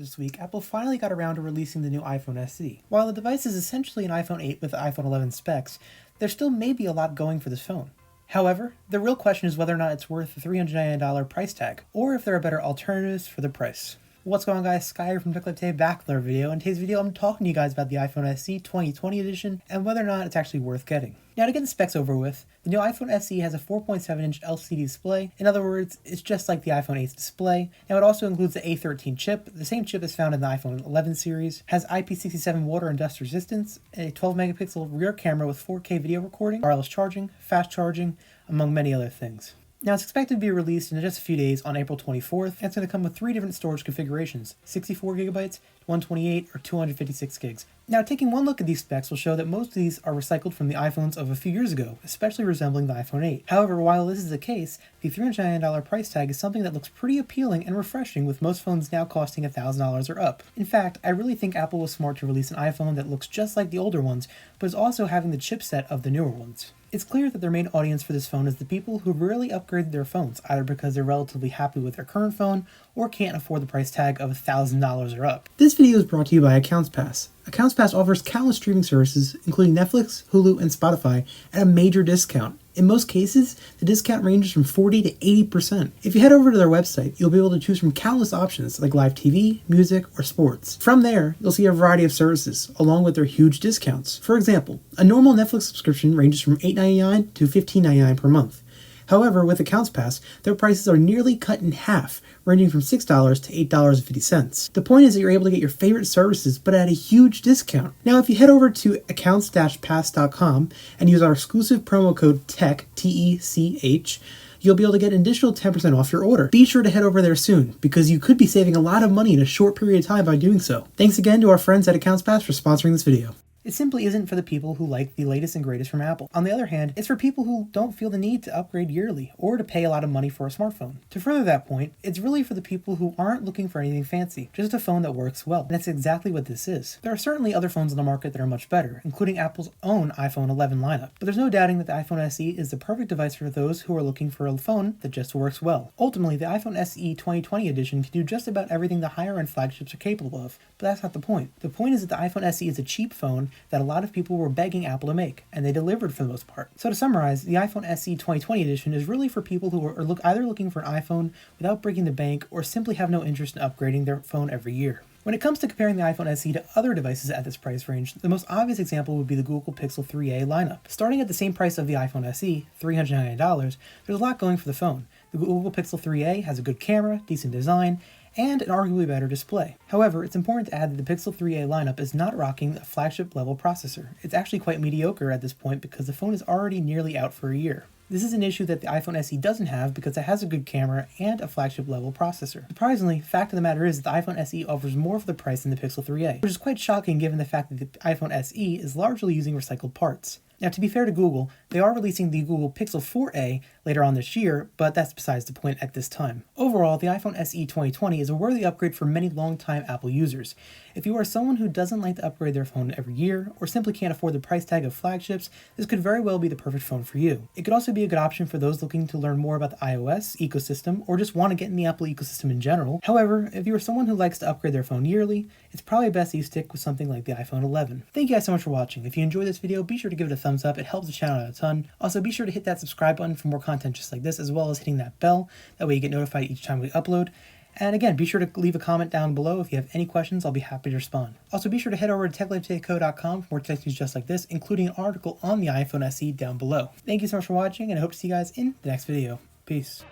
this week, Apple finally got around to releasing the new iPhone SE. While the device is essentially an iPhone 8 with iPhone 11 specs, there still may be a lot going for this phone. However, the real question is whether or not it's worth the $399 price tag, or if there are better alternatives for the price. What's going on, guys? Skyle from techlifetodayco back with another video. In today's video, I'm talking to you guys about the iPhone SE 2020 edition and whether or not it's actually worth getting. Now, to get the specs over with, the new iPhone SE has a 4.7-inch LCD display. In other words, it's just like the iPhone 8's display. Now, it also includes the A13 chip, the same chip as found in the iPhone 11 series, has IP67 water and dust resistance, a 12-megapixel rear camera with 4K video recording, wireless charging, fast charging, among many other things. Now, it's expected to be released in just a few days on April 24th, and it's going to come with 3 different storage configurations, 64GB, 128, or 256 gigs. Now, taking one look at these specs will show that most of these are recycled from the iPhones of a few years ago, especially resembling the iPhone 8. However, while this is the case, the $399 price tag is something that looks pretty appealing and refreshing, with most phones now costing $1,000 or up. In fact, I really think Apple was smart to release an iPhone that looks just like the older ones, but is also having the chipset of the newer ones. It's clear that their main audience for this phone is the people who rarely upgraded their phones, either because they're relatively happy with their current phone or can't afford the price tag of $1,000 or up. This video is brought to you by Accounts Pass. Accounts Pass offers countless streaming services, including Netflix, Hulu, and Spotify, at a major discount. In most cases, the discount ranges from 40 to 80%. If you head over to their website, you'll be able to choose from countless options like live TV, music, or sports. From there, you'll see a variety of services, along with their huge discounts. For example, a normal Netflix subscription ranges from $8.99 to $15.99 per month. However, with Accounts Pass, their prices are nearly cut in half, ranging from $6 to $8.50. The point is that you're able to get your favorite services, but at a huge discount. Now, if you head over to accounts-pass.com and use our exclusive promo code TECH, T-E-C-H, you'll be able to get an additional 10% off your order. Be sure to head over there soon, because you could be saving a lot of money in a short period of time by doing so. Thanks again to our friends at Accounts Pass for sponsoring this video. It simply isn't for the people who like the latest and greatest from Apple. On the other hand, it's for people who don't feel the need to upgrade yearly or to pay a lot of money for a smartphone. To further that point, it's really for the people who aren't looking for anything fancy, just a phone that works well. And that's exactly what this is. There are certainly other phones on the market that are much better, including Apple's own iPhone 11 lineup. But there's no doubting that the iPhone SE is the perfect device for those who are looking for a phone that just works well. Ultimately, the iPhone SE 2020 edition can do just about everything the higher-end flagships are capable of, but that's not the point. The point is that the iPhone SE is a cheap phone that a lot of people were begging Apple to make, and they delivered for the most part. So to summarize, the iPhone SE 2020 edition is really for people who are either looking for an iPhone without breaking the bank or simply have no interest in upgrading their phone every year. When it comes to comparing the iPhone SE to other devices at this price range, the most obvious example would be the Google Pixel 3a lineup. Starting at the same price of the iPhone SE, $399, there's a lot going for the phone. The Google Pixel 3a has a good camera, decent design, and an arguably better display. However, it's important to add that the Pixel 3a lineup is not rocking a flagship level processor. It's actually quite mediocre at this point because the phone is already nearly out for a year. This is an issue that the iPhone SE doesn't have because it has a good camera and a flagship level processor. Surprisingly, fact of the matter is that the iPhone SE offers more for the price than the Pixel 3a, which is quite shocking given the fact that the iPhone SE is largely using recycled parts. Now, to be fair to Google, they are releasing the Google Pixel 4a later on this year, but that's besides the point at this time. Overall, the iPhone SE 2020 is a worthy upgrade for many long-time Apple users. If you are someone who doesn't like to upgrade their phone every year, or simply can't afford the price tag of flagships, this could very well be the perfect phone for you. It could also be a good option for those looking to learn more about the iOS ecosystem, or just want to get in the Apple ecosystem in general. However, if you are someone who likes to upgrade their phone yearly, it's probably best that you stick with something like the iPhone 11. Thank you guys so much for watching. If you enjoyed this video, be sure to give it a thumbs up. It helps the channel out a ton. Also, be sure to hit that subscribe button for more content just like this, as well as hitting that bell. That way you get notified each time we upload. And again, be sure to leave a comment down below. If you have any questions, I'll be happy to respond. Also, be sure to head over to techlifetodayco.com for more tech news just like this, including an article on the iPhone SE down below. Thank you so much for watching, and I hope to see you guys in the next video. Peace.